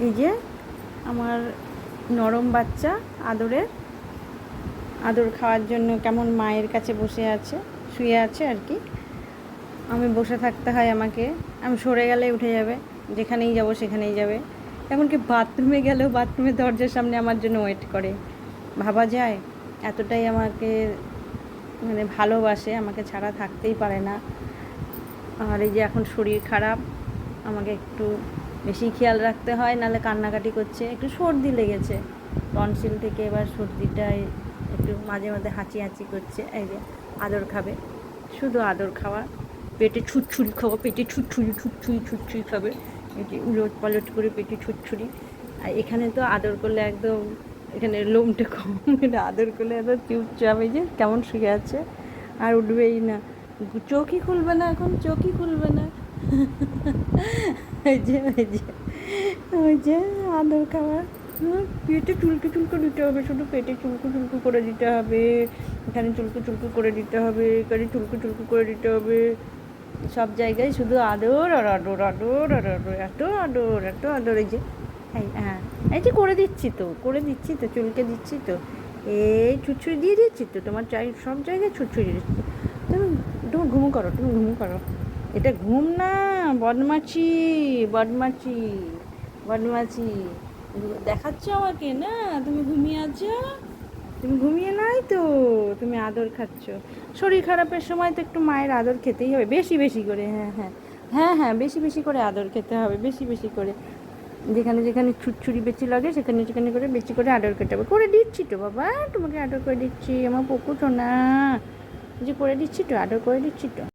এই যে আমার নরম বাচ্চা আদর খাওয়ার জন্য কেমন মায়ের কাছে বসে আছে, শুয়ে আছে আর কি। আমি বসে থাকতে হয় আমাকে, আমি সরে গেলে উঠে যাবে, যেখানেই যাব সেখানেই যাবে। এমনকি বাথরুমে গেলেও বাথরুমের দরজার সামনে আমার জন্য ওয়েট করে। ভাবা যায় এতটাই আমাকে মানে ভালোবাসে, আমাকে ছাড়া থাকতেই পারে না। আর এই যে এখন শরীর খারাপ, আমাকে একটু বেশি খেয়াল রাখতে হয়, নাহলে কান্নাকাটি করছে। একটু সর্দি লেগেছে টনসিল থেকে, এবার সর্দিটাই একটু মাঝে মাঝে হাঁচি করছে। এই যে আদর খাবে, শুধু আদর খাওয়া, পেটে ছুটছুরি খাওয়া, পেটে ছুটছুরি খাবে। এই যে উলট পালট করে পেটে ছুটছুরি। আর এখানে তো আদর করলে একদম, এখানে লোমটা কম, এটা আদর করলে একদম চুপচাপ, এই যে কেমন শুয়ে আছে, আর উঠবেই না। চোখই খুলবে না, এখন চোখই খুলবে না। ওই যে আদর খাওয়া, পেটে চুলকো দিতে হবে, শুধু পেটে চুলকো করে দিতে হবে, এখানে চুলকো করে দিতে হবে, এখানে চুলকো করে দিতে হবে, সব জায়গায় শুধু আদর আর আদর, আদর আর আদর, এত আদর। এই যে হ্যাঁ, এই যে করে দিচ্ছি তো, চুলকে দিচ্ছি তো, এই ছুটছুরি দিয়ে দিচ্ছি তো, তোমার সব জায়গায় ছুটছুরি দিচ্ছি। তুমি তুমি ঘুমো করো। এটা ঘুম না, বদমাছি বদমাছি বদমাছি দেখাচ্ছ আমাকে না, তুমি ঘুমিয়ে আছো, তুমি ঘুমিয়ে নাই তো, তুমি আদর খাচ্ছ। শরীর খারাপের সময় তো একটু মায়ের আদর খেতেই হবে, বেশি করে। হ্যাঁ, বেশি করে আদর খেতে হবে, বেশি করে। যেখানে ছুটছুরি বেশি লাগে, সেখানে করে বেশি করে আদর খেতে হবে। করে দিচ্ছি তো বাবা, তোমাকে আদর করে দিচ্ছি, আমার পকু তো না, যে করে দিচ্ছি তো, আদর করে দিচ্ছি তো।